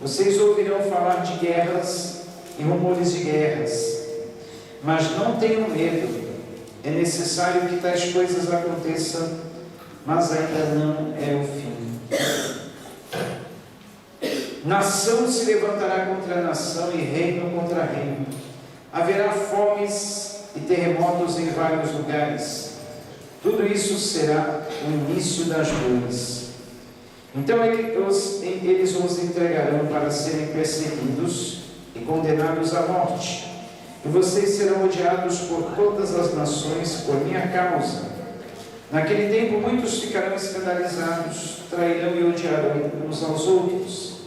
Vocês ouvirão falar de guerras e rumores de guerras, mas não tenham medo. É necessário que tais coisas aconteçam, mas ainda não é o fim. Nação se levantará contra nação e reino contra reino. Haverá fomes e terremotos em vários lugares. Tudo isso será o início das dores. Então eles os entregarão para serem perseguidos e condenados à morte. E vocês serão odiados por todas as nações por minha causa. Naquele tempo muitos ficarão escandalizados, trairão e odiarão uns aos outros.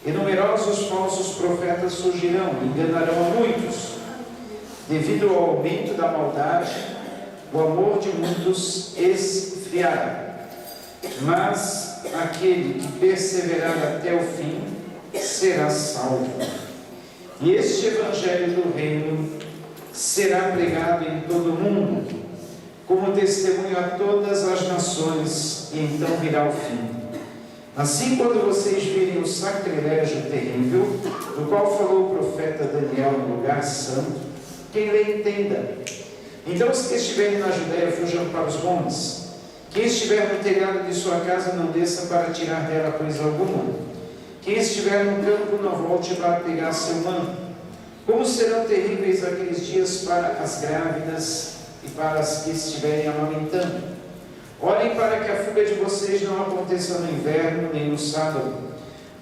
E numerosos falsos profetas surgirão e enganarão a muitos. Devido ao aumento da maldade, o amor de muitos esfriará. Mas aquele que perseverar até o fim será salvo. E este evangelho do reino será pregado em todo o mundo, como testemunho a todas as nações, e então virá o fim. Assim, quando vocês virem o sacrilégio terrível, do qual falou o profeta Daniel no lugar santo, quem lê entenda. Então, os que estiverem na Judéia fujam para os montes. Quem estiver no telhado de sua casa não desça para tirar dela coisa alguma. Quem estiver no campo não volte para pegar seu manto. Como serão terríveis aqueles dias para as grávidas e para as que estiverem amamentando. Olhem para que a fuga de vocês não aconteça no inverno nem no sábado,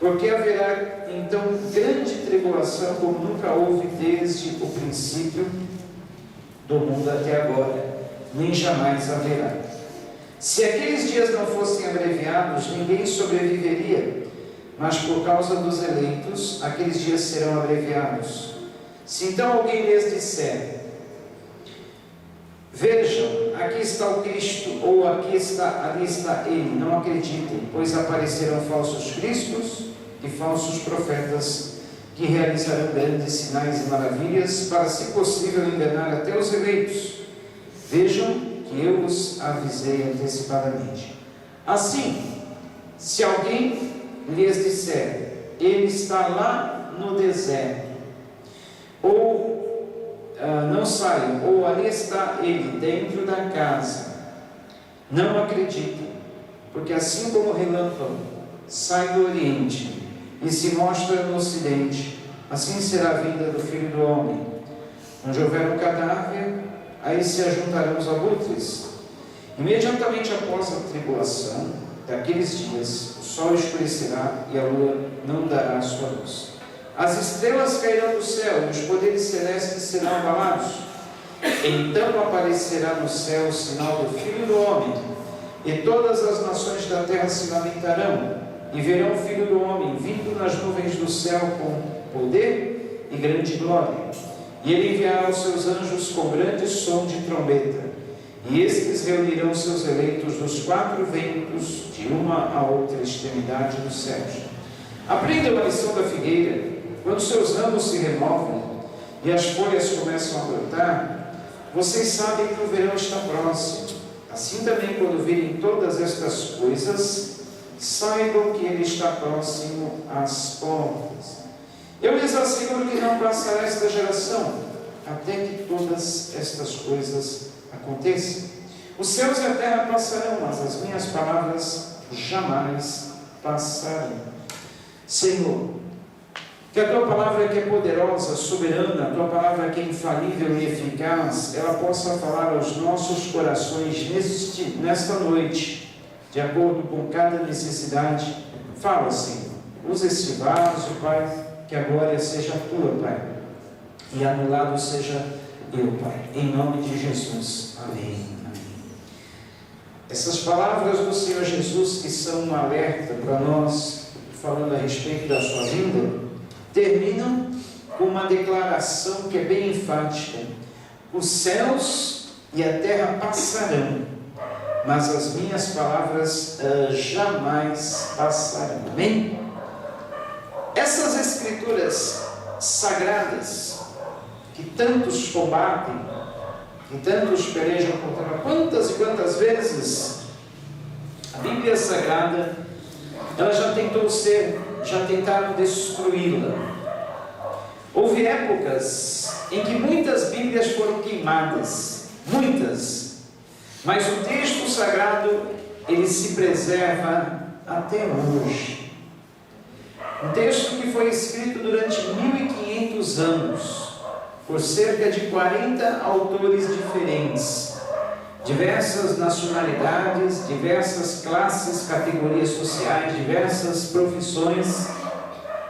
porque haverá então grande tribulação como nunca houve desde o princípio do mundo até agora, nem jamais haverá. Se aqueles dias não fossem abreviados, ninguém sobreviveria, mas por causa dos eleitos, aqueles dias serão abreviados. Se então alguém lhes disser: vejam, aqui está o Cristo, ou ali está ele, não acreditem, pois aparecerão falsos cristos e falsos profetas, que realizarão grandes sinais e maravilhas, para, se possível, enganar até os eleitos. Vejam que eu os avisei antecipadamente. Assim, se alguém lhes disser: ele está lá no deserto, ou não saiam, ou ali está ele dentro da casa, não acreditem, porque assim como o relâmpago sai do oriente e se mostra no ocidente, assim será a vinda do Filho do Homem. Onde houver um cadáver, aí se ajuntarão os abutres. Imediatamente após a tribulação daqueles dias, o sol escurecerá e a lua não dará sua luz. As estrelas cairão do céu e os poderes celestes serão abalados. Então aparecerá no céu o sinal do Filho do Homem, e todas as nações da terra se lamentarão, e verão o Filho do Homem vindo nas nuvens do céu com poder e grande glória. E ele enviará os seus anjos com grande som de trombeta, e estes reunirão seus eleitos dos quatro ventos, de uma a outra extremidade dos céus. Aprendam a lição da figueira. Quando seus ramos se removem e as folhas começam a brotar, vocês sabem que o verão está próximo. Assim também, quando virem todas estas coisas, saibam que ele está próximo às portas. Eu lhes asseguro que não passará esta geração, até que todas estas coisas aconteçam. Os céus e a terra passarão, mas as minhas palavras jamais passarão. Senhor, que a Tua palavra, que é poderosa, soberana, a Tua palavra que é infalível e eficaz, ela possa falar aos nossos corações nesta noite, de acordo com cada necessidade. Fala, Senhor. Usa este vaso, Pai, que a glória seja Tua, Pai, e anulado seja eu, Pai. Em nome de Jesus. Amém. Amém. Essas palavras do Senhor Jesus, que são um alerta para nós, falando a respeito da sua vinda, terminam com uma declaração que é bem enfática: os céus e a terra passarão, mas as minhas palavras jamais passarão. Amém? Essas escrituras sagradas, que tantos combatem, que tantos pelejam contra, quantas e quantas vezes a Bíblia Sagrada, ela já tentou ser já tentaram destruí-la. Houve épocas em que muitas Bíblias foram queimadas, muitas, mas o texto sagrado, ele se preserva até hoje. Um texto que foi escrito durante 1500 anos, por cerca de 40 autores diferentes, diversas nacionalidades, diversas classes, categorias sociais, diversas profissões,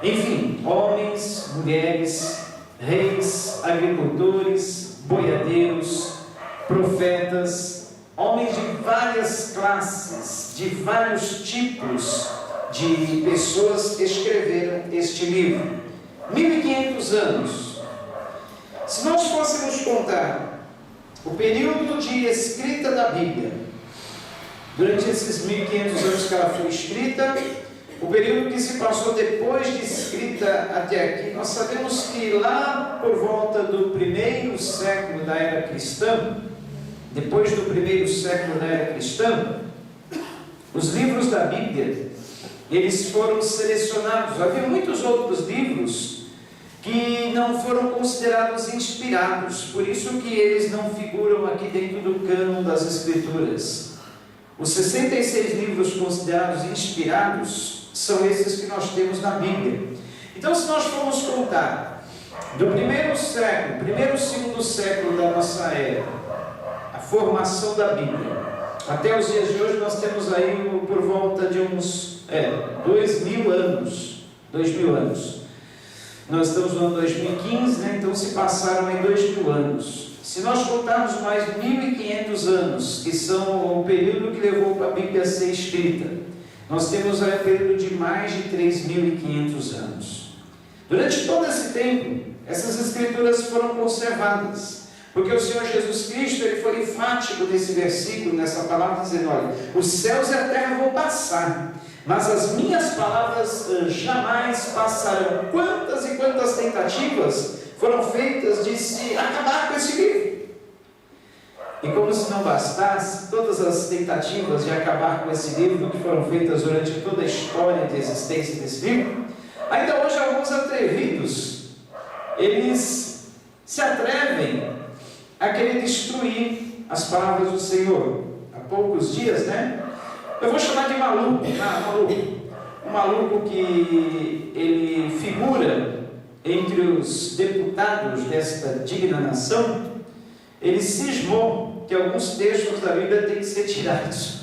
enfim, homens, mulheres, reis, agricultores, boiadeiros, profetas, homens de várias classes, de vários tipos de pessoas escreveram este livro. 1500 anos. Se nós fôssemos contar o período de escrita da Bíblia, durante esses 1500 anos que ela foi escrita, o período que se passou depois de escrita até aqui, nós sabemos que lá por volta do primeiro século da era cristã, depois do primeiro século da era cristã, os livros da Bíblia, eles foram selecionados. Havia muitos outros livros que não foram considerados inspirados, por isso que eles não figuram aqui dentro do cânon das Escrituras. Os 66 livros considerados inspirados são esses que nós temos na Bíblia. Então, se nós formos contar do primeiro e segundo século da nossa era, a formação da Bíblia, até os dias de hoje, nós temos aí por volta de uns 2000 anos. Nós estamos no ano 2015, né? Então se passaram aí 2000 anos. Se nós contarmos mais 1500 anos, que são o período que levou a Bíblia a ser escrita, nós temos aí um período de mais de 3500 anos. Durante todo esse tempo, essas escrituras foram conservadas, porque o Senhor Jesus Cristo, ele foi enfático nesse versículo, nessa palavra, dizendo: olha, os céus e a terra vão passar, mas as minhas palavras jamais passarão. Quantas e quantas tentativas foram feitas de se acabar com esse livro? E como se não bastasse, todas as tentativas de acabar com esse livro que foram feitas durante toda a história de existência desse livro, ainda hoje alguns atrevidos, eles se atrevem a querer destruir as palavras do Senhor. Há poucos dias, né? Eu vou chamar de maluco, um maluco que ele figura entre os deputados desta digna nação. Ele cismou que alguns textos da Bíblia têm que ser tirados.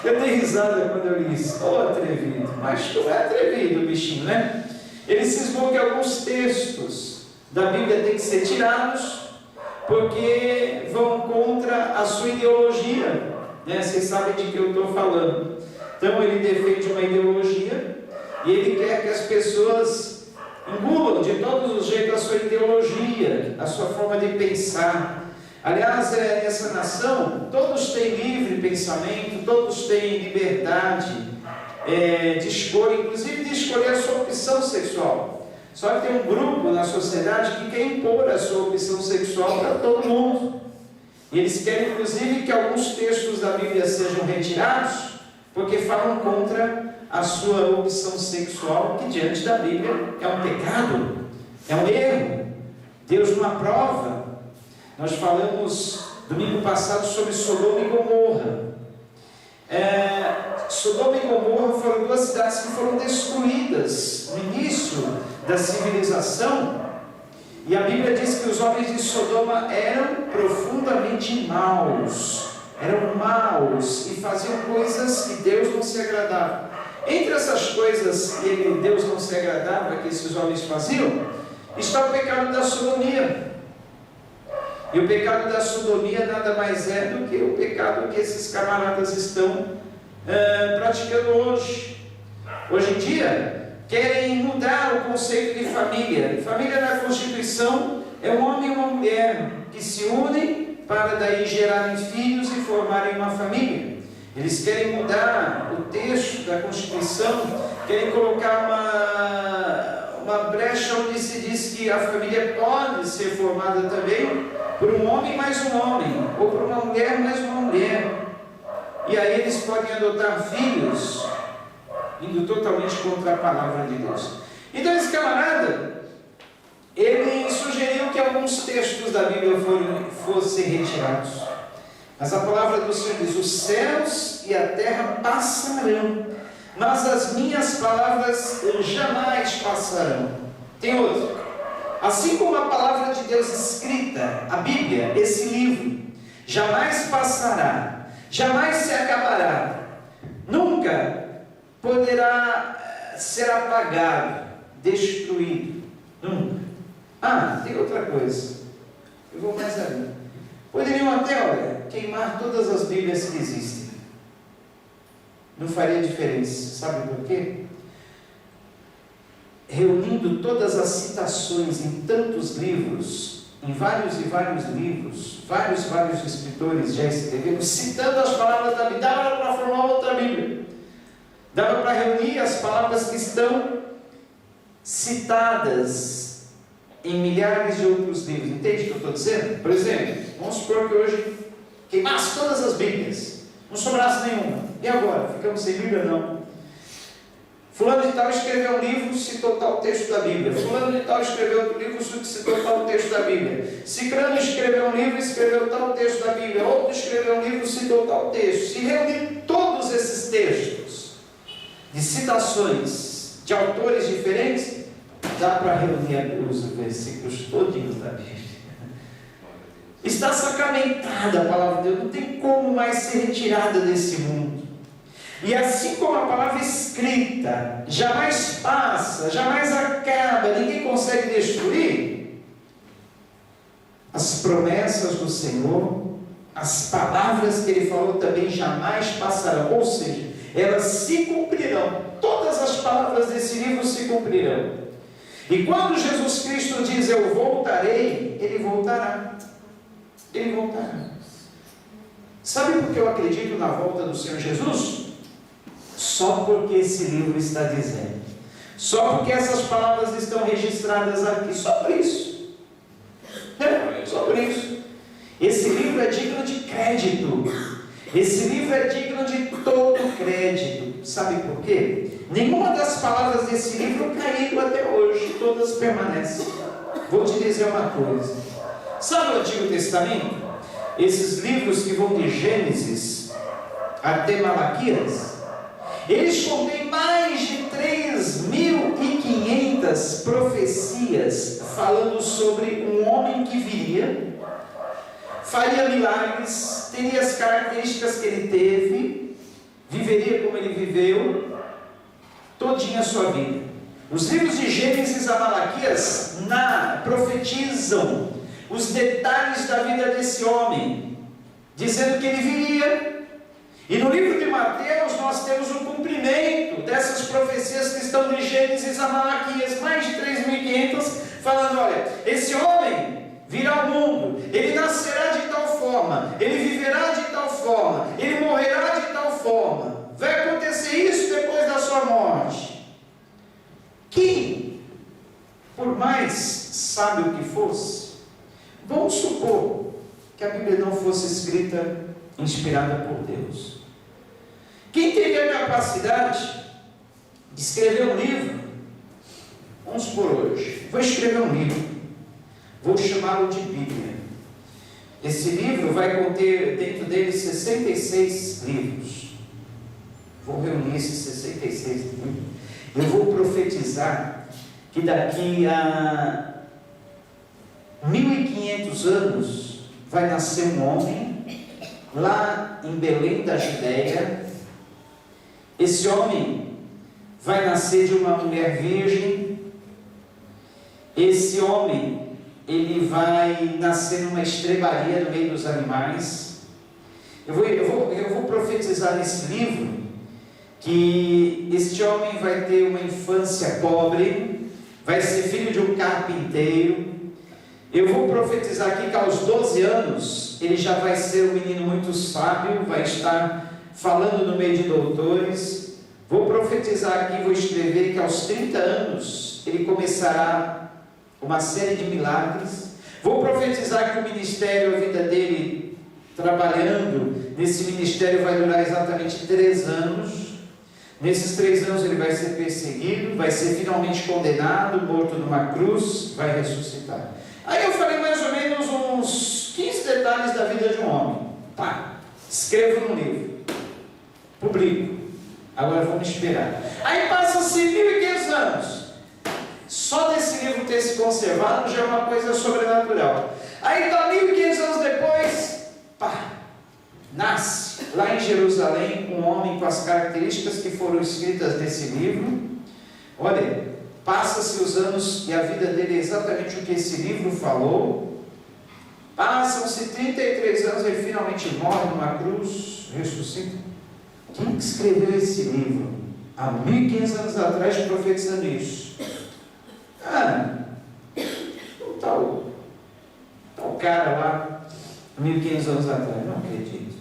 Eu dei risada quando eu li isso. Atrevido, mas tu é atrevido, bichinho, né? Ele cismou que alguns textos da Bíblia têm que ser tirados porque vão contra a sua ideologia, né? Vocês sabem de que eu estou falando. Então ele defende uma ideologia e ele quer que as pessoas engulam de todos os jeitos a sua ideologia, a sua forma de pensar. Aliás, nessa nação, todos têm livre pensamento, todos têm liberdade de escolha, inclusive de escolher a sua opção sexual. Só que tem um grupo na sociedade que quer impor a sua opção sexual para todo mundo. E eles querem, inclusive, que alguns textos da Bíblia sejam retirados, porque falam contra a sua opção sexual, que diante da Bíblia é um pecado, é um erro. Deus não aprova. Nós falamos domingo passado sobre Sodoma e Gomorra. Sodoma e Gomorra foram duas cidades que foram destruídas no início da civilização, e a Bíblia diz que os homens de Sodoma eram profundamente maus, e faziam coisas que Deus não se agradava. Entre essas coisas que Deus não se agradava que esses homens faziam, está o pecado da sodomia. E o pecado da sodomia nada mais é do que o pecado que esses camaradas estão praticando hoje. Hoje em dia, querem mudar o conceito de família. Família na Constituição é um homem e uma mulher que se unem para daí gerarem filhos e formarem uma família. Eles querem mudar o texto da Constituição, querem colocar uma brecha onde se diz que a família pode ser formada também por um homem mais um homem, ou por uma mulher mais uma mulher. E aí eles podem adotar filhos indo totalmente contra a palavra de Deus. Então esse camarada, ele sugeriu que alguns textos da Bíblia fossem retirados. Mas a palavra do Senhor diz: os céus e a terra passarão, mas as minhas palavras jamais passarão. Tem outro. Assim como a palavra de Deus escrita, a Bíblia, esse livro, jamais passará, jamais se acabará, nunca poderá ser apagado, destruído, nunca. Tem outra coisa, eu vou mais além. Poderiam até, queimar todas as Bíblias que existem, não faria diferença, sabe por quê? Reunindo todas as citações em tantos livros, em vários e vários livros, vários escritores já escreveram, citando as palavras da Bíblia, dava para formar outra Bíblia, dava para reunir as palavras que estão citadas em milhares de outros livros. Entende o que eu estou dizendo? Por exemplo, vamos supor que hoje queimasse todas as Bíblias, não sobrasse nenhuma, e agora? Ficamos sem Bíblia? Não. Fulano de tal escreveu um livro, citou tal texto da Bíblia. Fulano de tal escreveu outro livro, citou tal texto da Bíblia. Cicrano escreveu um livro, escreveu tal texto da Bíblia. Outro escreveu um livro, citou tal texto. Se reunir todos esses textos de citações de autores diferentes, dá para reunir os versículos todinhos da Bíblia. Está sacramentada a palavra de Deus, não tem como mais ser retirada desse mundo. E assim como a palavra escrita jamais passa, jamais acaba, ninguém consegue destruir, as promessas do Senhor, as palavras que Ele falou também jamais passarão, ou seja, elas se cumprirão, todas as palavras desse livro se cumprirão. E quando Jesus Cristo diz: eu voltarei, Ele voltará. Ele voltará. Sabe por que eu acredito na volta do Senhor Jesus? Só porque esse livro está dizendo, só porque essas palavras estão registradas aqui, só por isso, só por isso. Esse livro é digno de crédito, esse livro é digno de todo crédito. Sabe por quê? Nenhuma das palavras desse livro caiu até hoje, todas permanecem. Vou te dizer uma coisa, sabe o Antigo Testamento? Esses livros que vão de Gênesis até Malaquias, eles contêm mais de 3.500 profecias falando sobre um homem que viria, faria milagres, teria as características que ele teve, viveria como ele viveu, todinha a sua vida. Os livros de Gênesis a Malaquias profetizam os detalhes da vida desse homem, dizendo que ele viria. E no livro de Mateus nós temos o cumprimento dessas profecias que estão de Gênesis a Malaquias, mais de 3.500, falando: olha, esse homem virá ao mundo, ele nascerá de tal forma, ele viverá de tal forma, ele morrerá de tal forma, vai acontecer isso depois da sua morte. Quem, por mais sábio que fosse, vamos supor que a Bíblia não fosse escrita, inspirada por Deus, quem teria a capacidade de escrever um livro? Vamos por hoje, vou escrever um livro, vou chamá-lo de Bíblia. Esse livro vai conter dentro dele 66 livros. Vou reunir esses 66 livros. Eu vou profetizar que daqui a 1500 anos vai nascer um homem lá em Belém da Judéia. Esse homem vai nascer de uma mulher virgem. Esse homem, ele vai nascer numa estrebaria no meio dos animais. Eu vou profetizar nesse livro que este homem vai ter uma infância pobre, vai ser filho de um carpinteiro. Eu vou profetizar aqui que aos 12 anos ele já vai ser um menino muito sábio, vai estar falando no meio de doutores. Vou profetizar aqui, vou escrever que aos 30 anos ele começará uma série de milagres. Vou profetizar que o ministério, a vida dele trabalhando nesse ministério vai durar exatamente 3 anos. Nesses 3 anos ele vai ser perseguido, vai ser finalmente condenado, morto numa cruz, vai ressuscitar. Aí eu falei mais ou menos uns 15 detalhes da vida de um homem. Tá, escrevo no livro, publico. Agora vamos esperar. Aí passam-se 1.500 anos. Só desse livro ter se conservado já é uma coisa sobrenatural. Aí está 1.500 anos depois, pá, nasce lá em Jerusalém um homem com as características que foram escritas nesse livro. Olha, passa-se os anos e a vida dele é exatamente o que esse livro falou. Passam-se 33 anos, ele finalmente morre numa cruz, ressuscita. Quem escreveu esse livro há 1.500 anos atrás profetizando isso? O tal cara lá, 1.500 anos atrás, não acredito.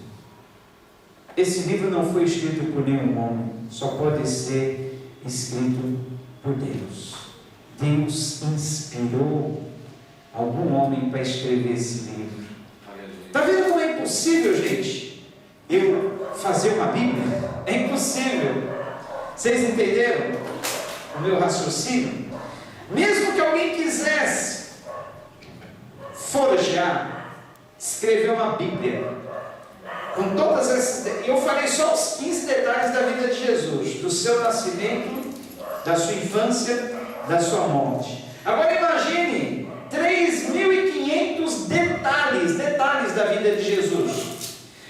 Esse livro não foi escrito por nenhum homem, só pode ser escrito por Deus. Deus inspirou algum homem para escrever esse livro. Está vendo como é impossível, gente, eu fazer uma Bíblia? É impossível. Vocês entenderam o meu raciocínio? Mesmo que alguém quisesse forjar, escrever uma Bíblia, com todas essas... Eu falei só os 15 detalhes da vida de Jesus, do seu nascimento, da sua infância, da sua morte. Agora imagine 3.500 detalhes da vida de Jesus.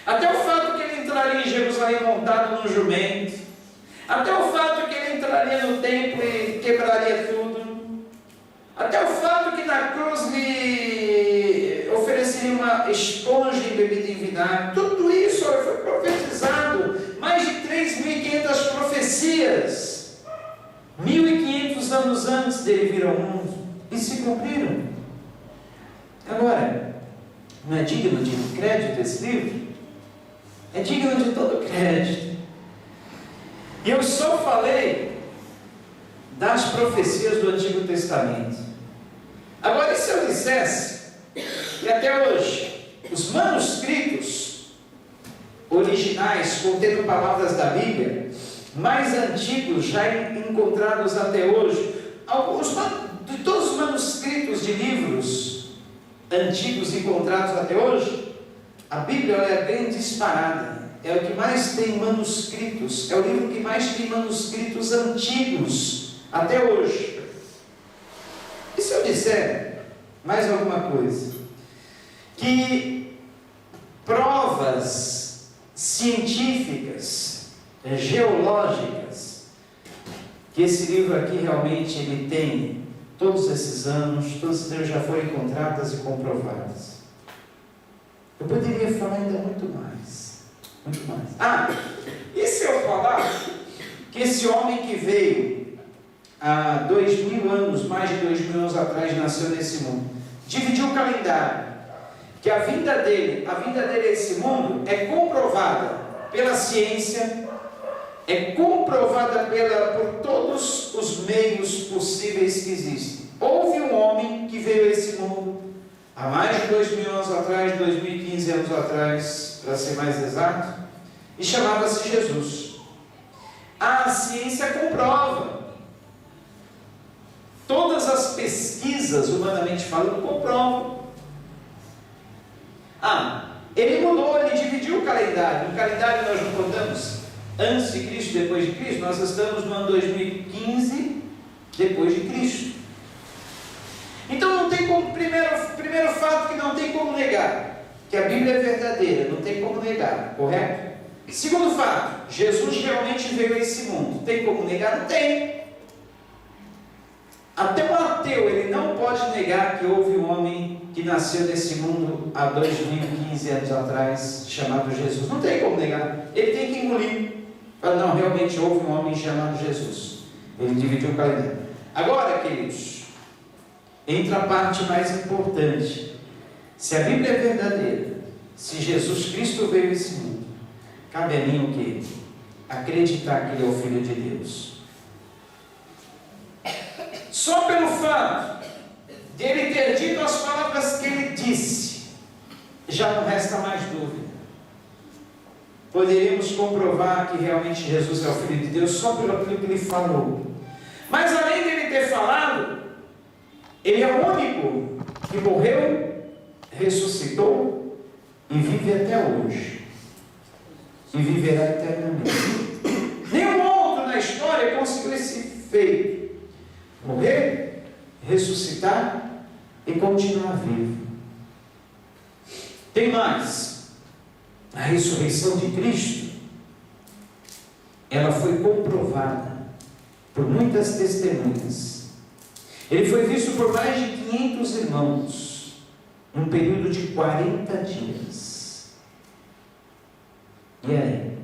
Até o fato que ele entraria em Jerusalém montado num jumento, até o fato que ele entraria no templo e quebraria tudo, até o fato que na cruz lhe ofereceria uma esponja embebida em vinagre. Tudo isso foi profetizado. Mais de 3.500 profecias. 1.500 anos antes dele vir ao mundo. E se cumpriram. Agora, não é digno de crédito esse livro? É digno de todo crédito. E eu só falei das profecias do Antigo Testamento. Agora, e se eu dissesse que até hoje os manuscritos originais contendo palavras da Bíblia mais antigos já encontrados até hoje, de todos os manuscritos de livros antigos encontrados até hoje, a Bíblia é bem disparada, é o que mais tem manuscritos, é o livro que mais tem manuscritos antigos até hoje. E se eu disser mais alguma coisa? Que provas científicas, geológicas, que esse livro aqui realmente ele tem todos esses anos, todos eles já foram encontradas e comprovadas. Eu poderia falar ainda muito mais. Muito mais. E se eu falar que esse homem que veio há 2.000 anos, mais de 2.000 anos atrás, nasceu nesse mundo, dividiu o calendário, que a vinda dele a esse mundo é comprovada pela ciência, é comprovada por todos os meios possíveis que existem. Houve um homem que veio a esse mundo há mais de 2.000 anos atrás, 2.015 anos atrás, para ser mais exato, e chamava-se Jesus. A ciência comprova. Todas as pesquisas, humanamente falando, comprovam. Ele mudou, ele dividiu o calendário. No calendário nós não contamos antes de Cristo, depois de Cristo. Nós estamos no ano 2015, depois de Cristo. Então não tem como, primeiro fato que não tem como negar, que a Bíblia é verdadeira, não tem como negar, correto? Segundo fato, Jesus realmente veio a esse mundo. Tem como negar? Não tem. Até o ateu, ele não pode negar que houve um homem que nasceu nesse mundo há 2.015 anos atrás, chamado Jesus. Não tem como negar. Ele tem que engolir. Fala, não, realmente houve um homem chamado Jesus. Ele dividiu o calendário. Agora, queridos, entra a parte mais importante. Se a Bíblia é verdadeira, se Jesus Cristo veio a esse mundo, cabe a mim o quê? Acreditar que Ele é o Filho de Deus. Só pelo fato de Ele ter dito as palavras que Ele disse, já não resta mais dúvida. poderíamos comprovar que realmente Jesus é o Filho de Deus só pelo aquilo que ele falou. Mas além de ele ter falado, ele é o único que morreu, ressuscitou e vive até hoje. E viverá eternamente. Nenhum outro na história conseguiu esse feito: morrer, ressuscitar e continuar vivo. Tem mais. A ressurreição de Cristo, ela foi comprovada por muitas testemunhas. Ele foi visto por mais de 500 irmãos, num período de 40 dias. E aí?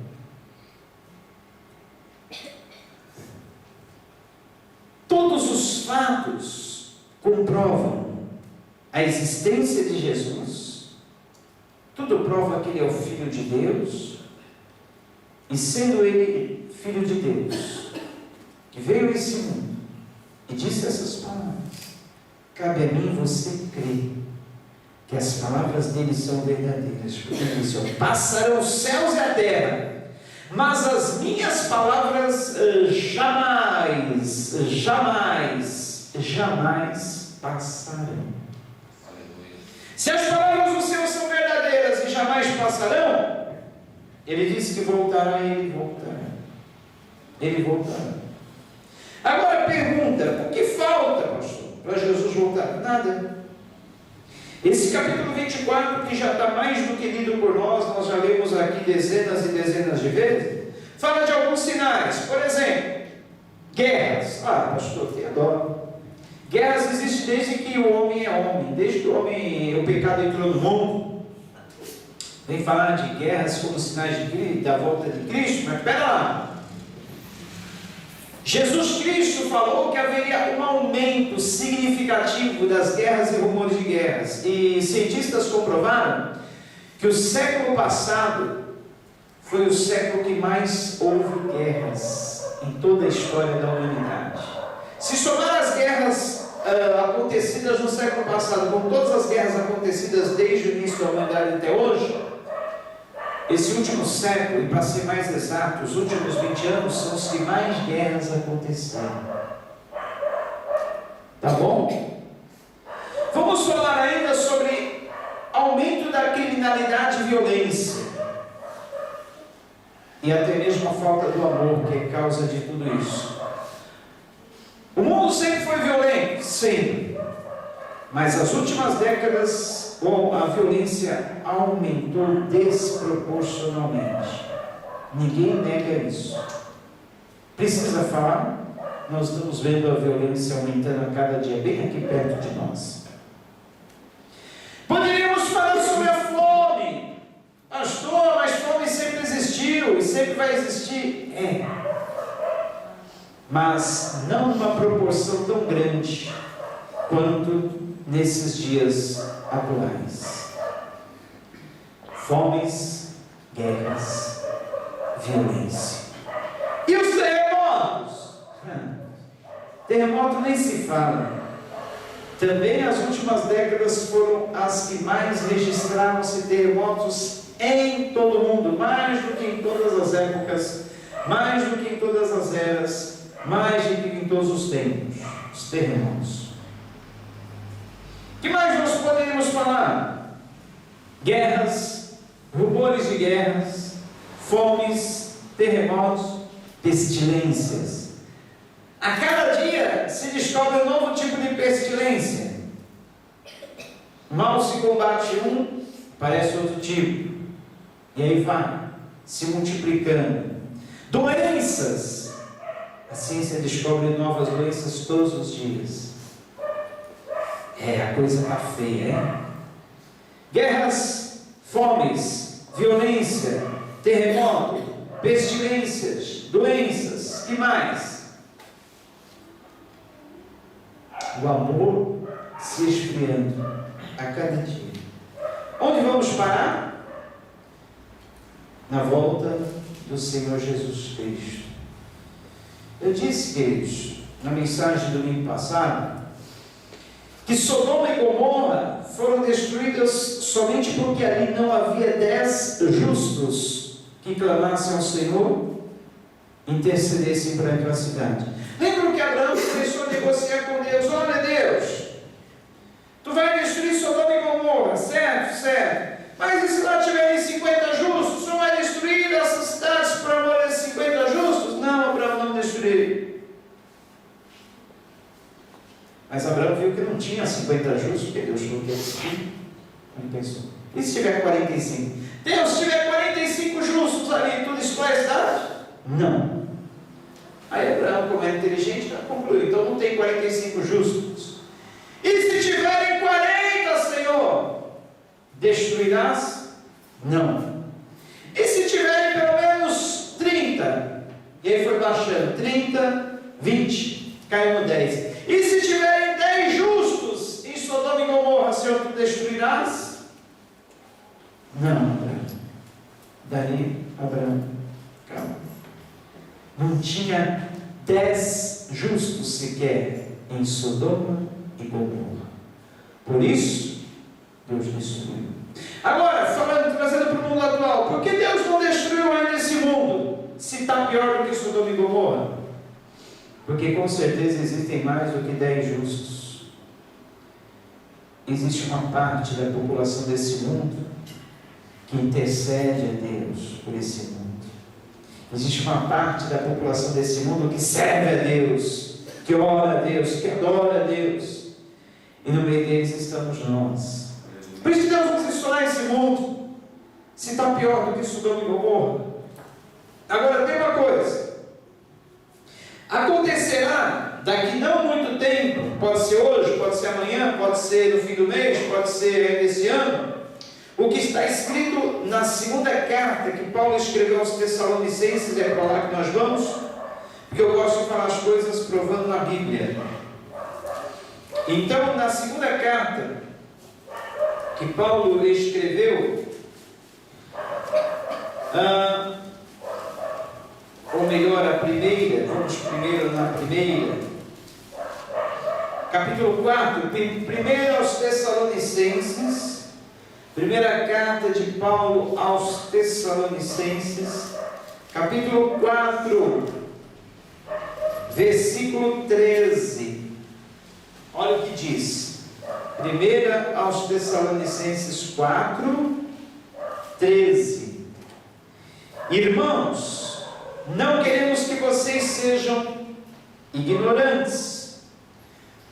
Todos os fatos comprovam a existência de Jesus. Tudo prova que ele é o Filho de Deus. E sendo ele Filho de Deus, que veio a esse mundo e disse essas palavras, cabe a mim você crer que as palavras dele são verdadeiras. Porque ele disse: passarão os céus e a terra, mas as minhas palavras jamais passarão. Se as palavras do Senhor são verdadeiras e jamais passarão, ele disse que voltará e ele voltará. Ele voltará. Agora pergunta: o que falta, pastor, para Jesus voltar? Nada. Esse capítulo 24, que já está mais do que lido por nós já lemos aqui dezenas e dezenas de vezes, fala de alguns sinais. Por exemplo, guerras. Pastor, tenha dó. Guerras existem desde que o homem é homem, desde que o pecado entrou no mundo. Vem falar de guerras como sinais da volta de Cristo, mas espera lá. Jesus Cristo falou que haveria um aumento significativo das guerras e rumores de guerras. E cientistas comprovaram que o século passado foi o século que mais houve guerras em toda a história da humanidade. Se somar as guerras acontecidas no século passado com todas as guerras acontecidas desde o início da humanidade até hoje, esse último século, e para ser mais exato, os últimos 20 anos, são os que mais guerras aconteceram. Tá bom? Vamos falar ainda sobre aumento da criminalidade e violência, e até mesmo a falta do amor, que é causa de tudo isso. O mundo sempre foi violento, sempre. Mas nas últimas décadas, a violência aumentou desproporcionalmente. Ninguém nega isso. Precisa falar? Nós estamos vendo a violência aumentando a cada dia, bem aqui perto de nós. Poderíamos falar sobre a fome. Pastor, mas fome sempre existiu e sempre vai existir. Mas não numa proporção tão grande quanto nesses dias atuais. Fomes, guerras, violência. E os terremotos? Terremoto nem se fala. Também as últimas décadas foram as que mais registraram-se terremotos em todo o mundo, mais do que em todas as épocas, mais do que em todas as eras, mais do que em todos os tempos. Os terremotos. O que mais nós poderíamos falar? Guerras, rumores de guerras, fomes, terremotos, pestilências. A cada dia se descobre um novo tipo de pestilência. Mal se combate um, aparece outro tipo. E aí vai se multiplicando. Doenças. A ciência descobre novas doenças todos os dias. A coisa está feia, hein? Guerras, fomes, violência, terremoto, pestilências, doenças, que mais? O amor se esfriando a cada dia. Onde vamos parar? Na volta do Senhor Jesus Cristo. Eu disse, queridos, na mensagem do domingo passado, que Sodoma e Gomorra foram destruídas somente porque ali não havia 10 justos que clamassem ao Senhor, intercedessem para aquela cidade. Lembram que Abraão começou a negociar com Deus? Olha, Deus, tu vai destruir Sodoma e Gomorra, certo? Certo. Mas e se lá tiverem 50 justos? O Senhor vai destruir essas cidades por amor a 50 justos? Não, Abraão, não destruirei. Mas Abraão viu que não tinha 50 justos, porque Deus falou que ia destruir. Ele pensou, e se tiver 45? Deus, se tiver 45 justos ali, tudo destrói a cidade? Não. Aí Abraão, como é inteligente, já concluiu, então não tem 45 justos. E se tiverem 40, Senhor, destruirás? Não. E se tiverem pelo menos 30? E aí foi baixando, 30, 20, caiu no 10. E se tiverem 10 justos em Sodoma e Gomorra, Senhor, tu destruirás? Não, Abraão. Daí, Abraão, calma. Não tinha 10 justos sequer em Sodoma e Gomorra. Por isso, Deus destruiu. Agora, trazendo para o mundo atual, por que Deus não destruiu ainda esse mundo, se está pior do que Sodoma e Gomorra? Porque com certeza existem mais do que 10 justos. Existe uma parte da população desse mundo que intercede a Deus por esse mundo. Existe uma parte da população desse mundo que serve a Deus, que ora a Deus, que adora a Deus. E no meio deles estamos nós. Por isso que Deus nos estourar esse mundo, se está pior do que Sodoma e Gomorra. Agora tem uma coisa. Acontecerá daqui não muito tempo, pode ser hoje, pode ser amanhã, pode ser no fim do mês, pode ser esse ano, o que está escrito na segunda carta que Paulo escreveu aos Tessalonicenses, é para lá que nós vamos, porque eu gosto de falar as coisas provando na Bíblia. Então, na segunda carta que Paulo escreveu, ou melhor, a primeira, vamos primeiro na primeira, capítulo 4, primeiro aos Tessalonicenses, primeira carta de Paulo aos Tessalonicenses, capítulo 4, versículo 13. Olha o que diz. Primeira aos Tessalonicenses 4, 13. Irmãos, não queremos que vocês sejam ignorantes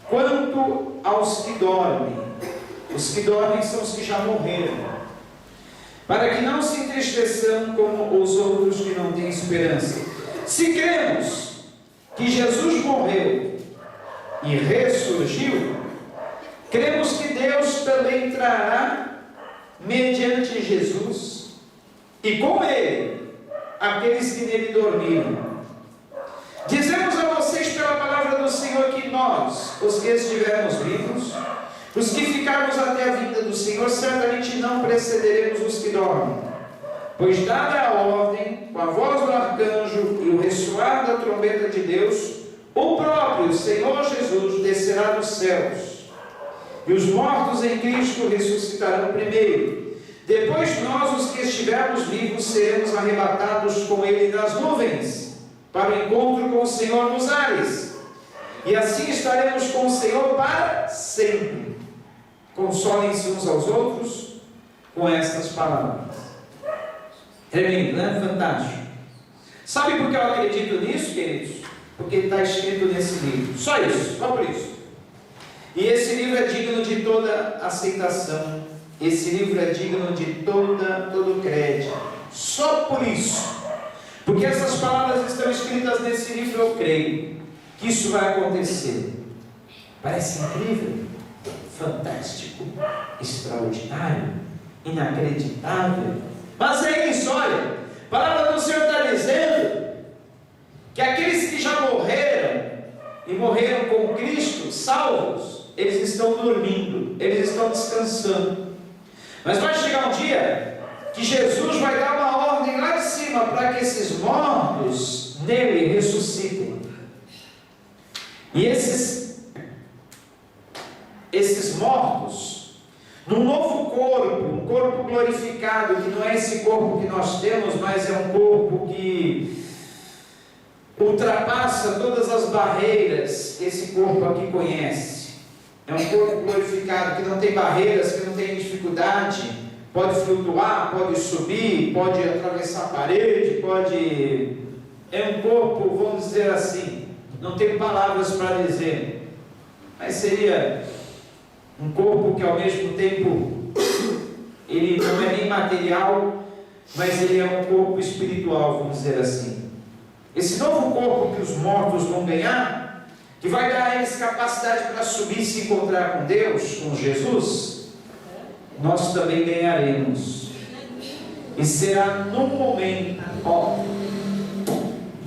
quanto aos que dormem. Os que dormem são os que já morreram, para que não se entristeçam como os outros que não têm esperança. Se cremos que Jesus morreu e ressurgiu, cremos que Deus também trará mediante Jesus, e com Ele, aqueles que nele dormiram. Dizemos a vocês pela palavra do Senhor que nós, os que estivermos vivos, os que ficarmos até a vinda do Senhor, certamente não precederemos os que dormem. Pois dada a ordem, com a voz do arcanjo e o ressoar da trombeta de Deus, o próprio Senhor Jesus descerá dos céus, e os mortos em Cristo ressuscitarão primeiro. Depois nós, os que estivermos vivos, seremos arrebatados com Ele nas nuvens, para o encontro com o Senhor nos ares, e assim estaremos com o Senhor para sempre. Consolem-se uns aos outros com estas palavras. Tremendo, né? Fantástico. Sabe por que eu acredito nisso, queridos? Porque está escrito nesse livro. Só isso, só por isso. E esse livro é digno de toda aceitação. Esse livro é digno de todo crédito. Só por isso. Porque essas palavras estão escritas nesse livro, eu creio que isso vai acontecer. Parece incrível, fantástico, extraordinário, inacreditável. Mas é isso, olha. A palavra do Senhor está dizendo que aqueles que já morreram e morreram com Cristo, salvos, eles estão dormindo, eles estão descansando. Mas vai chegar um dia que Jesus vai dar uma ordem lá de cima para que esses mortos nele ressuscitem. E esses mortos num novo corpo, um corpo glorificado, que não é esse corpo que nós temos, mas é um corpo que ultrapassa todas as barreiras que esse corpo aqui conhece. É um corpo glorificado, que não tem barreiras, que não tem dificuldade, pode flutuar, pode subir, pode atravessar a parede, pode... É um corpo, vamos dizer assim, não tenho palavras para dizer, mas seria um corpo que ao mesmo tempo, ele não é nem material, mas ele é um corpo espiritual, vamos dizer assim. Esse novo corpo que os mortos vão ganhar, que vai dar a eles capacidade para subir e se encontrar com Deus, com Jesus, nós também ganharemos. E será num momento,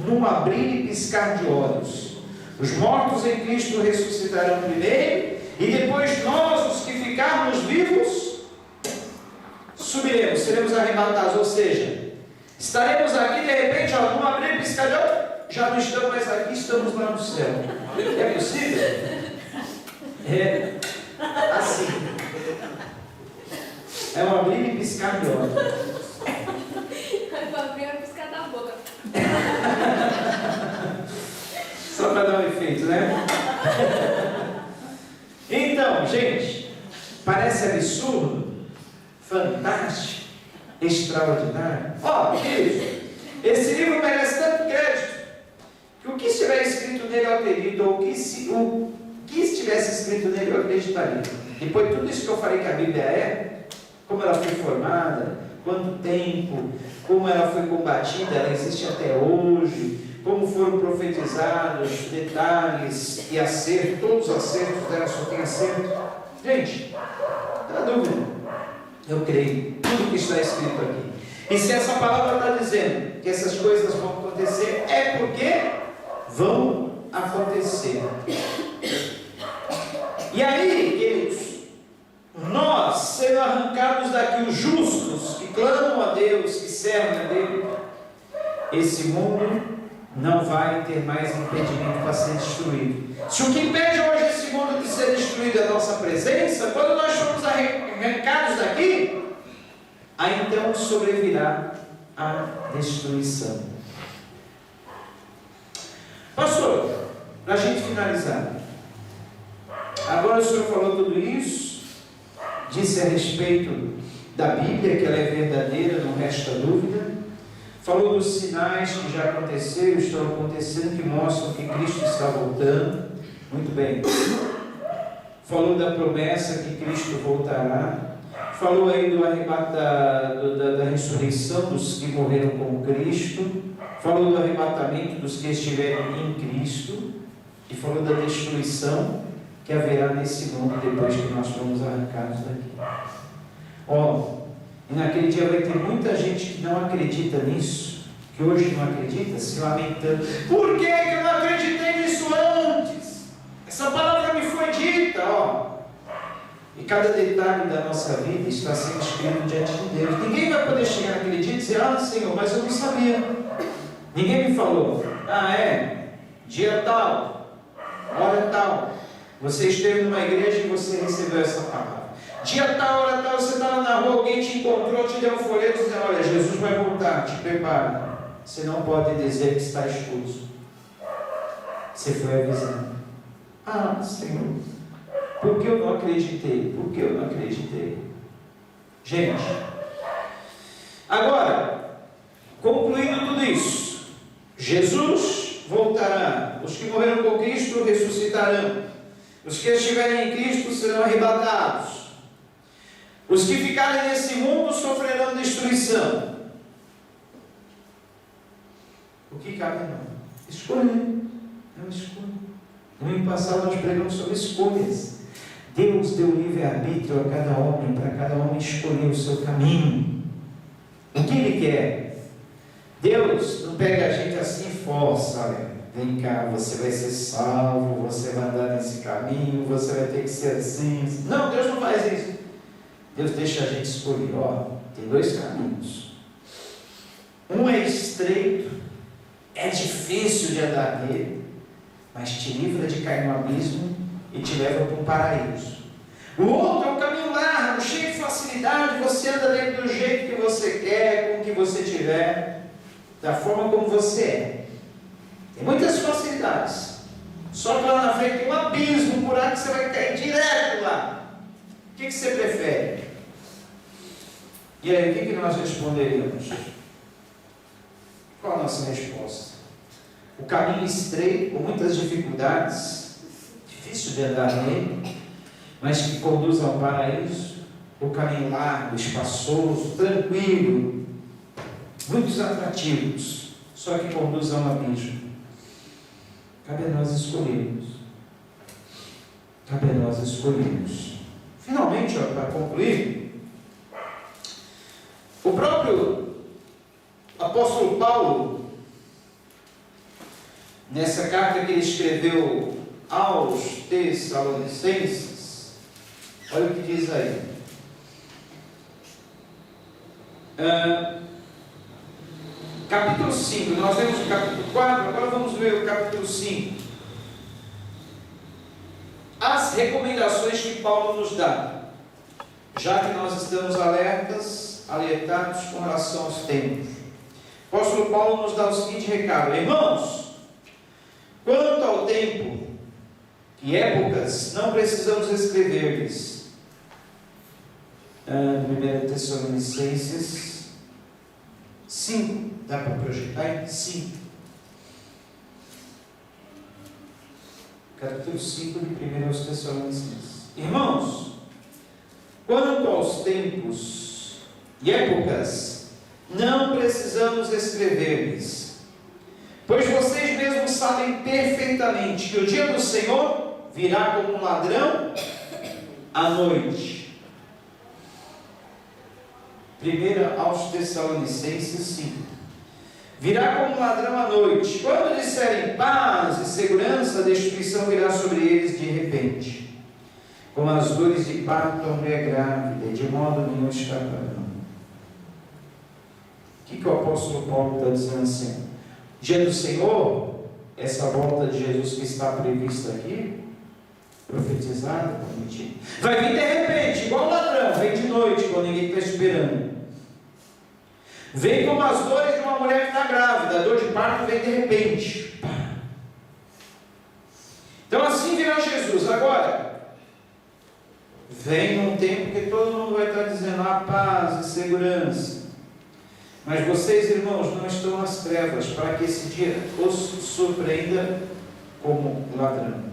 num abrir e piscar de olhos. Os mortos em Cristo ressuscitarão primeiro, e depois nós, os que ficarmos vivos, subiremos, seremos arrebatados. Ou seja, estaremos aqui, de repente, num abrir e piscar de olhos, já não estamos mais aqui, estamos lá no céu. É possível? É assim. É um abrir e piscar de olhos. É um abrir e piscar da boca. Só para dar um efeito, né? Então, gente, parece absurdo, fantástico, extraordinário. Queridos, esse livro merece tanto crédito, que o que estiver escrito nele eu acredito, ou o que estivesse escrito nele eu acreditaria. Depois de tudo isso que eu falei que a Bíblia é, como ela foi formada, quanto tempo, como ela foi combatida, ela existe até hoje, como foram profetizados, detalhes e acertos, todos os acertos dela só tem acerto. Gente, não há dúvida, eu creio, tudo que está escrito aqui. E se essa palavra está dizendo que essas coisas vão acontecer, é porque vão acontecer. E aí, queridos, nós, sendo arrancados daqui, os justos, que clamam a Deus, que servem a Deus, esse mundo não vai ter mais impedimento para ser destruído. Se o que impede hoje esse mundo de ser destruído é a nossa presença, quando nós formos arrancados daqui, aí então sobrevirá a destruição. Pastor, para a gente finalizar, agora o senhor falou tudo isso, disse a respeito da Bíblia, que ela é verdadeira, não resta dúvida. Falou dos sinais que já aconteceram, estão acontecendo, que mostram que Cristo está voltando. Muito bem. Falou da promessa que Cristo voltará. Falou aí do da ressurreição dos que morreram com Cristo. Falou do arrebatamento dos que estiverem em Cristo. E falou da destruição que haverá nesse mundo depois que nós formos arrancados daqui. E naquele dia vai ter muita gente que não acredita nisso, que hoje não acredita, se lamentando. Por que eu não acreditei nisso antes? Essa palavra me foi dita, E cada detalhe da nossa vida está sendo escrito diante de Deus. Ninguém vai poder chegar naquele dia e dizer, Senhor, mas eu não sabia. Ninguém me falou. Dia tal, hora tal. Você esteve numa igreja e você recebeu essa palavra. Dia tal, hora tal, você estava na rua, alguém te encontrou, te deu um folheto dizendo, olha, Jesus vai voltar, te prepara. Você não pode dizer que está expulso. Você foi avisado. Senhor, por que eu não acreditei? Por que eu não acreditei? Gente, agora, concluindo tudo isso, Jesus voltará, os que morreram com Cristo ressuscitarão, os que estiverem em Cristo serão arrebatados. Os que ficarem nesse mundo sofrerão destruição. O que cabe a nós? Escolher. É uma escolha. No ano passado nós pregamos sobre escolhas. Deus deu livre-arbítrio a cada homem, para cada homem escolher o seu caminho. O que Ele quer? Deus não pega a gente assim e força, olha, vem cá, você vai ser salvo, você vai andar nesse caminho, você vai ter que ser assim. Não, Deus não faz isso. Deus deixa a gente escolher, tem dois caminhos. Um é estreito, é difícil de andar nele, mas te livra de cair no abismo e te leva para um paraíso. O outro é um caminho largo, cheio de facilidade, você anda dentro do jeito que você quer, com o que você tiver, da forma como você é. Tem muitas facilidades. Só que lá na frente tem um abismo, um buraco que você vai cair direto lá. O que você prefere? E aí, o que nós responderíamos? Qual a nossa resposta? O caminho estreito, com muitas dificuldades, difícil de andar nele, mas que conduz ao paraíso. O caminho largo, espaçoso, tranquilo, muitos atrativos, só que conduz a um abismo. Cabe a nós escolhermos. Cabe a nós escolhermos. Finalmente, para concluir, o próprio apóstolo Paulo, nessa carta que ele escreveu aos Tessalonicenses, olha o que diz aí. Capítulo 5, nós vemos o capítulo 4, agora vamos ver o capítulo 5. As recomendações que Paulo nos dá, já que nós estamos alertados com relação aos tempos. O apóstolo Paulo nos dá o seguinte recado: irmãos, quanto ao tempo e épocas, não precisamos escrever-lhes. 1 Tessalonicenses 5, dá para projetar em 5. Capítulo 5 de 1 Tessalonicenses. Irmãos, quanto aos tempos e épocas, não precisamos escrever-lhes, pois vocês mesmos sabem perfeitamente que o dia do Senhor virá como um ladrão à noite. 1 aos Tessalonicenses 5. Virá como um ladrão à noite. Quando disserem paz e segurança, a destruição virá sobre eles de repente, como as dores de parto a mulher grávida, e de modo nenhum escaparão. O que o apóstolo Paulo está dizendo assim? Dia do Senhor, essa volta de Jesus que está prevista aqui, profetizada, prometida, vai vir de repente, igual um ladrão, vem de noite, quando ninguém está esperando. Vem como as dores de uma mulher que está grávida, a dor de parto vem de repente. Então assim virá Jesus. Agora, vem num tempo que todo mundo vai estar dizendo a paz e segurança. Mas vocês, irmãos, não estão nas trevas, para que esse dia os surpreenda como ladrão.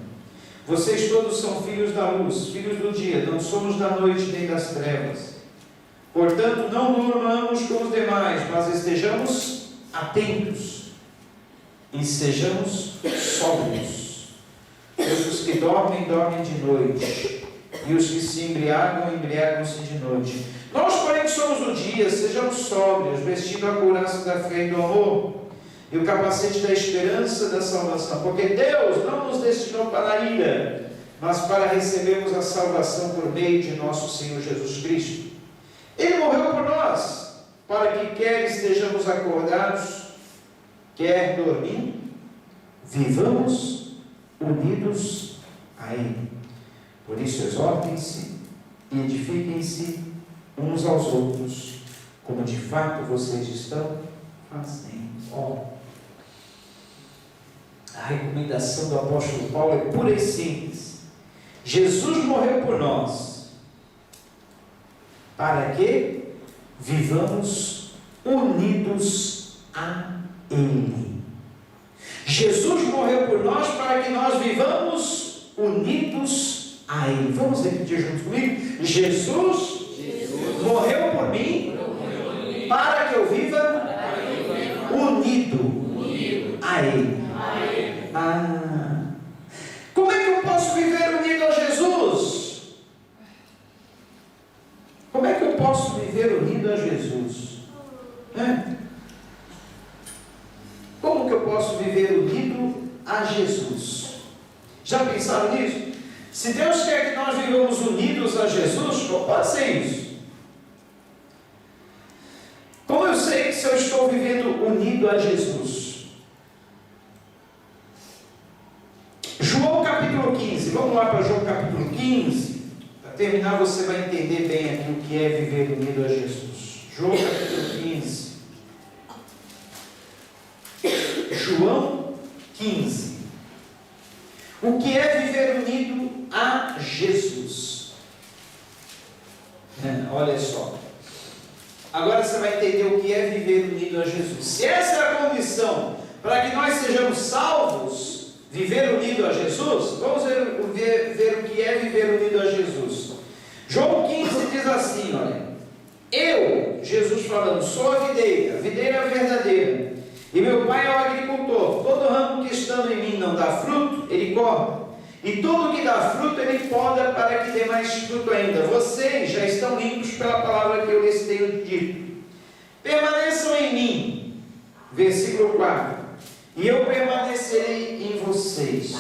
Vocês todos são filhos da luz, filhos do dia, não somos da noite nem das trevas. Portanto, não durmamos como os demais, mas estejamos atentos e sejamos sóbrios. Pois os que dormem, dormem de noite, e os que se embriagam, embriagam-se de noite. Nós, porém, que somos do dia, sejamos sóbrios, vestindo a couraça da fé e do amor, e o capacete da esperança da salvação, porque Deus não nos destinou para a ira, mas para recebermos a salvação por meio de nosso Senhor Jesus Cristo. Ele morreu por nós, para que quer estejamos acordados, quer dormindo, vivamos unidos a Ele. Por isso exortem-se e edifiquem-se uns aos outros, como de fato vocês estão fazendo. A recomendação do apóstolo Paulo é pura e simples. Jesus morreu por nós, para que vivamos unidos a Ele. Jesus morreu por nós para que nós vivamos unidos a Ele. Vamos repetir juntos comigo? Jesus morreu por mim para que eu viva unido a Ele. Como é que eu posso viver unido a Jesus? Como é que eu posso viver unido a Jesus? Como que eu posso viver unido a Jesus? Já pensaram nisso? Se Deus quer que nós vivamos unidos a Jesus, como pode ser isso? Como eu sei que se eu estou vivendo unido a Jesus? João capítulo 15, vamos lá para João capítulo 15, está terminar, você vai entender bem aqui o que é viver unido a Jesus. João capítulo 15. João 15. O que é viver unido a Jesus? Olha só. Agora você vai entender o que é viver unido a Jesus. Se essa é a condição para que nós sejamos salvos, viver unido a Jesus, vamos ver o que é viver unido a Jesus. João 15 diz assim, olha: eu, Jesus falando, sou a videira verdadeira, e meu Pai é o agricultor. Todo ramo que estando em mim não dá fruto, ele corta, e tudo que dá fruto ele poda, para que dê mais fruto ainda. Vocês já estão limpos pela palavra que eu lhes tenho dito. Permaneçam em mim, versículo 4, e eu permanecerei em vocês.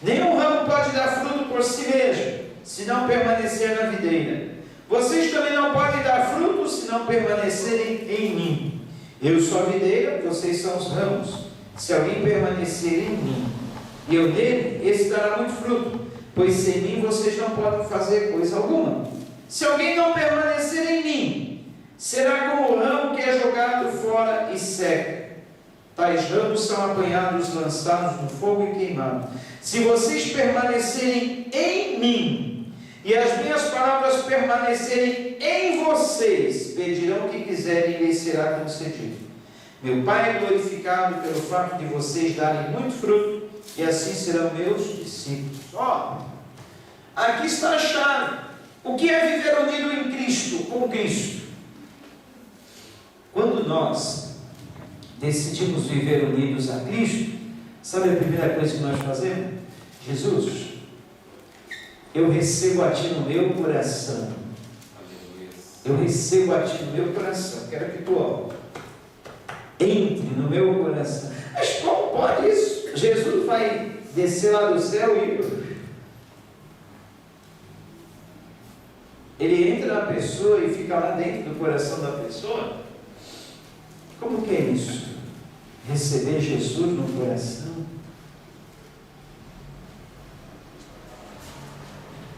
Nenhum ramo pode dar fruto por si mesmo, se não permanecer na videira. Vocês também não podem dar fruto, se não permanecerem em mim. Eu sou a videira, vocês são os ramos. Se alguém permanecer em mim, e eu nele, esse dará muito fruto, pois sem mim vocês não podem fazer coisa alguma. Se alguém não permanecer em mim, será como o ramo que é jogado fora e seca. Tais ramos são apanhados, lançados no fogo e queimados. Se vocês permanecerem em mim, e as minhas palavras permanecerem em vocês, pedirão o que quiserem e lhes será concedido. Meu Pai é glorificado pelo fato de vocês darem muito fruto, e assim serão meus discípulos. Aqui está a chave. O que é viver unido em Cristo, com Cristo? Quando nós decidimos viver unidos a Cristo, sabe a primeira coisa que nós fazemos? Jesus, eu recebo a Ti no meu coração. Eu recebo a Ti no meu coração. Quero que Tu entre no meu coração. Mas como pode isso? Jesus vai descer lá do céu e ele entra na pessoa e fica lá dentro do coração da pessoa? Como que é isso? Receber Jesus no coração?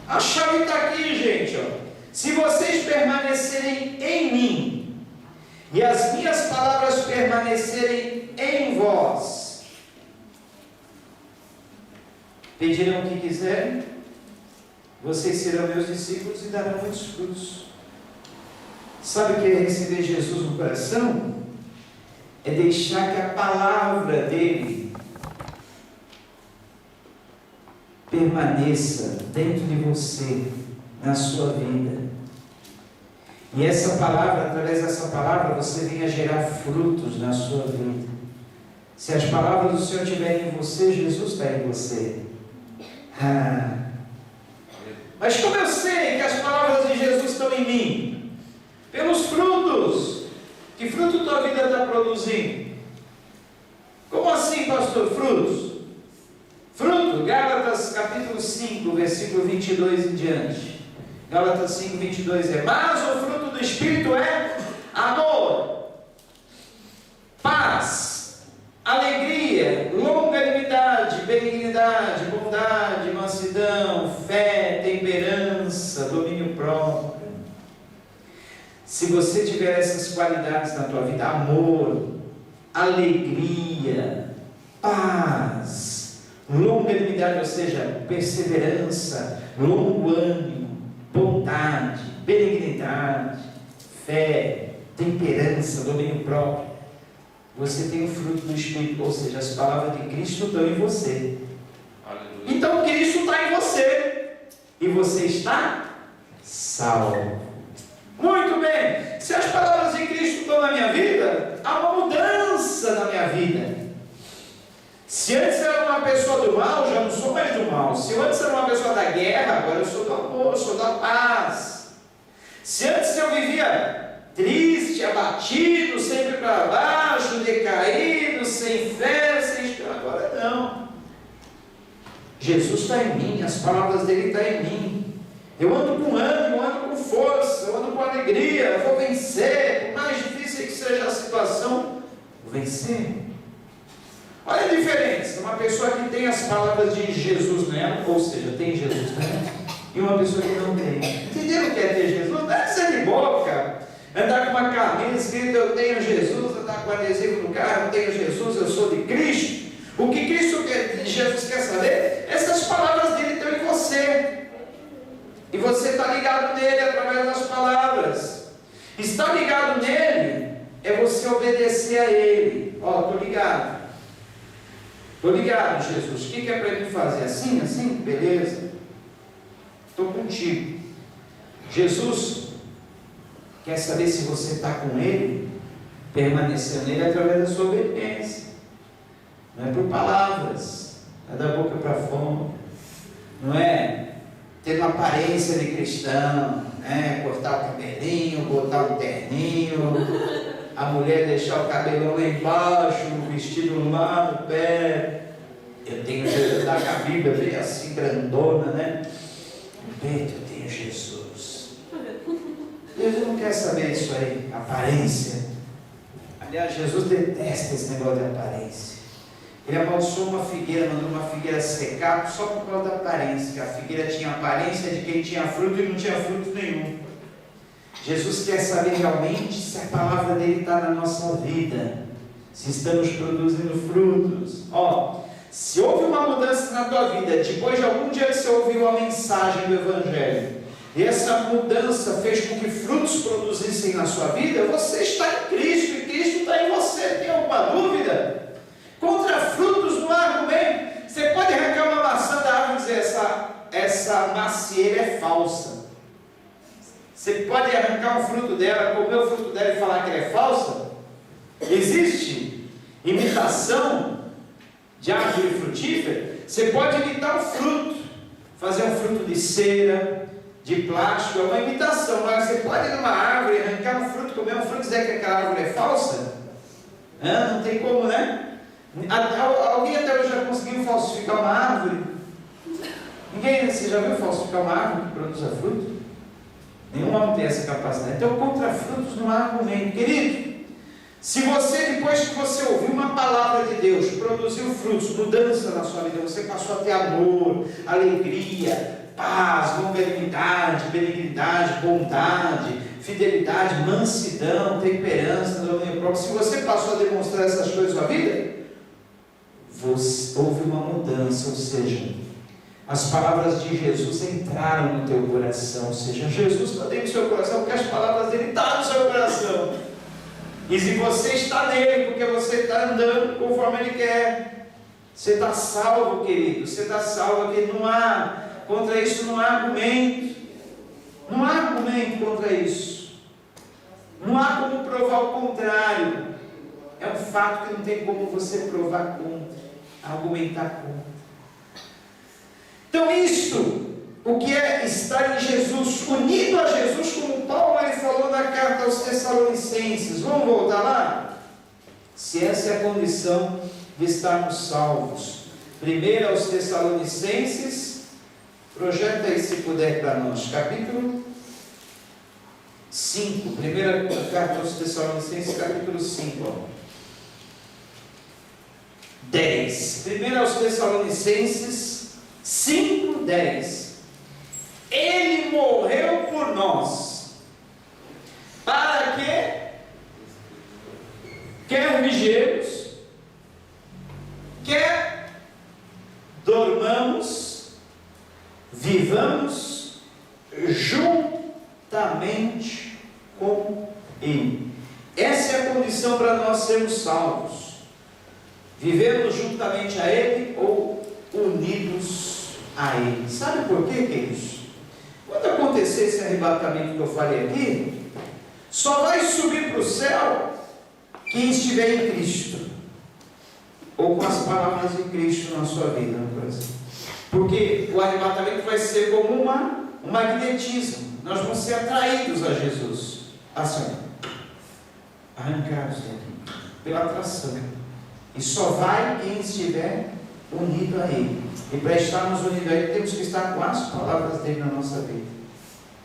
A chave está aqui, gente. Se vocês permanecerem em mim, e as minhas palavras permanecerem em vós, pedirão o que quiserem, vocês serão meus discípulos e darão muitos frutos. Sabe o que é receber Jesus no coração? É deixar que a palavra dele permaneça dentro de você, na sua vida. E essa palavra, através dessa palavra, você venha gerar frutos na sua vida. Se as palavras do Senhor estiverem em você, Jesus está em você. Mas como eu sei que as palavras de Jesus estão em mim? Pelos frutos. Que fruto tua vida está produzindo? Como assim, pastor? Frutos? Fruto, Gálatas capítulo 5, versículo 22 em diante. Gálatas 5, 22 mas o fruto do Espírito é amor, paz, alegria, longanimidade, benignidade, bondade, mansidão, fé, temperança, domínio próprio. Se você tiver essas qualidades na tua vida, amor, alegria, paz, longanimidade, ou seja, perseverança, longo ânimo, bondade, benignidade, fé, temperança, domínio próprio, você tem o fruto do Espírito, ou seja, as palavras de Cristo estão em você. Aleluia. Então Cristo está em você, e você está salvo. Muito bem, se as palavras de Cristo estão na minha vida, há uma mudança na minha vida. Se antes eu era uma pessoa do mal, já não sou mais do mal. Se antes eu era uma pessoa da guerra, agora eu sou do amor, eu sou da paz. Se antes eu vivia triste, abatido, sempre para baixo, decaído, sem fé, sem esperança, agora não. Jesus está em mim, as palavras dele estão em mim. Eu ando com ânimo, eu ando com força, eu ando com alegria, eu vou vencer, por mais difícil que seja a situação, vou vencer. Olha a diferença, uma pessoa que tem as palavras de Jesus nela, ou seja, tem Jesus nela, e uma pessoa que não tem. Entenderam o que é ter Jesus? Não é ser de boca, andar com uma camisa escrita eu tenho Jesus, andar com adesivo no carro, eu tenho Jesus, eu sou de Cristo. O que Jesus quer saber? Essas palavras dele estão em você. E você está ligado nele através das palavras. Estar ligado nele é você obedecer a ele. Ó, estou ligado. Estou ligado, Jesus. O que é para mim fazer? Assim, assim? Beleza. Estou contigo. Jesus quer saber se você está com ele, permanecendo nele através da sua obediência. Não é por palavras, não é da boca para fora, não é ter uma aparência de cristão, né? Cortar o cabelinho, botar um terninho, a mulher deixar o cabelão lá embaixo, o vestido lá no pé. Eu tenho Jesus, da Bíblia bem assim, grandona, né? No peito eu tenho Jesus. Deus não quer saber disso aí, aparência. Aliás, Jesus detesta esse negócio de aparência. Ele amaldiçoou uma figueira, mandou uma figueira secar só por causa da aparência, que a figueira tinha aparência de quem tinha fruto e não tinha fruto nenhum. Jesus quer saber realmente se a palavra dele está na nossa vida, se estamos produzindo frutos. Ó, se houve uma mudança na tua vida, depois de algum dia que você ouviu a mensagem do Evangelho, e essa mudança fez com que frutos produzissem na sua vida, você está em Cristo, e Cristo está em você. Tem alguma dúvida? Contra frutos não há argumento. Você pode arrancar uma maçã da árvore e dizer essa macieira é falsa. Você pode arrancar um fruto dela, comer o fruto dela e falar que ela é falsa? Existe imitação de árvore frutífera. Você pode imitar um fruto, fazer um fruto de cera, de plástico, é uma imitação. Mas você pode ir numa árvore, arrancar um fruto, comer um fruto e dizer que aquela árvore é falsa? Não tem como, né? Alguém até hoje já conseguiu falsificar uma árvore? Ninguém, você já viu falsificar uma árvore que produza fruto? Nenhum homem tem essa capacidade. Então, contra frutos não há argumento. Querido, se você, depois que você ouviu uma palavra de Deus, produziu frutos, mudança na sua vida, você passou a ter amor, alegria, paz, longanimidade, benignidade, bondade, fidelidade, mansidão, temperança, domínio próprio. Se você passou a demonstrar essas coisas na sua vida, houve uma mudança, ou seja, as palavras de Jesus entraram no teu coração, ou seja, Jesus está dentro do seu coração, porque as palavras dele estão no seu coração, e se você está nele, porque você está andando conforme ele quer, você está salvo, querido, você está salvo, porque não há, contra isso não há argumento, não há argumento contra isso, não há como provar o contrário, é um fato que não tem como você provar contra, argumentar contra. Então isto, o que é estar em Jesus, unido a Jesus, como Paulo ele falou na carta aos Tessalonicenses. Vamos voltar lá? Se essa é a condição de estarmos salvos. Primeiro aos Tessalonicenses, projeta aí se puder para nós, capítulo 5, primeira carta aos Tessalonicenses, capítulo 5, ó. 10. Primeiro aos Tessalonicenses 5, 10. Ele morreu por nós, para que quer vigiemos, quer dormamos, vivamos juntamente com Ele. Essa é a condição para nós sermos salvos. Vivemos juntamente a Ele ou unidos a Ele. Sabe por quê, queridos? Quando acontecer esse arrebatamento que eu falei aqui, só vai subir para o céu quem estiver em Cristo, ou com as palavras de Cristo na sua vida, porque o arrebatamento vai ser como um magnetismo. Nós vamos ser atraídos a Jesus, assim, arrancados dele, pela atração. E só vai quem estiver unido a Ele. E para estarmos unidos a Ele, temos que estar com as palavras dele na nossa vida.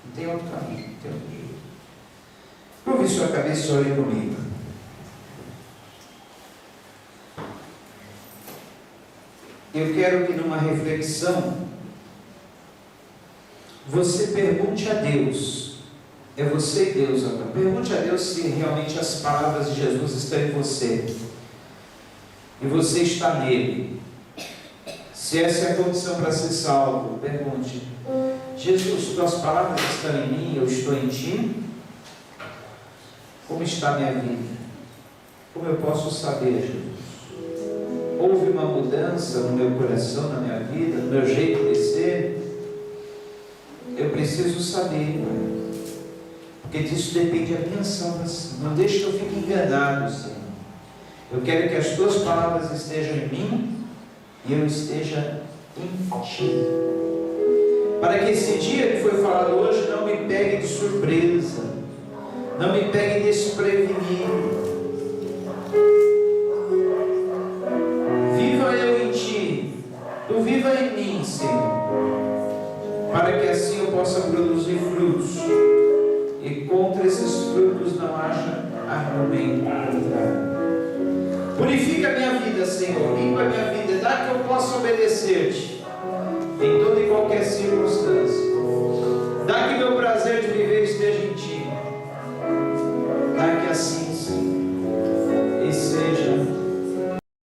Não tem outro caminho, não tem outro jeito. Curve sua cabeça e ore comigo. Eu quero que numa reflexão, você pergunte a Deus. É você e Deus agora. Pergunte a Deus se realmente as palavras de Jesus estão em você. E você está nele. Se essa é a condição para ser salvo, pergunte: Jesus, tuas palavras estão em mim, eu estou em ti? Como está a minha vida? Como eu posso saber, Jesus? Houve uma mudança no meu coração, na minha vida, no meu jeito de ser? Eu preciso saber, porque disso depende a minha salvação. Não deixe que eu fique enganado, Senhor. Eu quero que as tuas palavras estejam em mim e eu esteja em ti. Para que esse dia que foi falado hoje não me pegue de surpresa, não me pegue desprevenido. Viva eu em ti, tu viva em mim, Senhor, para que assim eu possa produzir frutos e contra esses frutos não haja argumento contrário. Purifica a minha vida, Senhor, limpa a minha vida, dá que eu possa obedecer-te em toda e qualquer circunstância.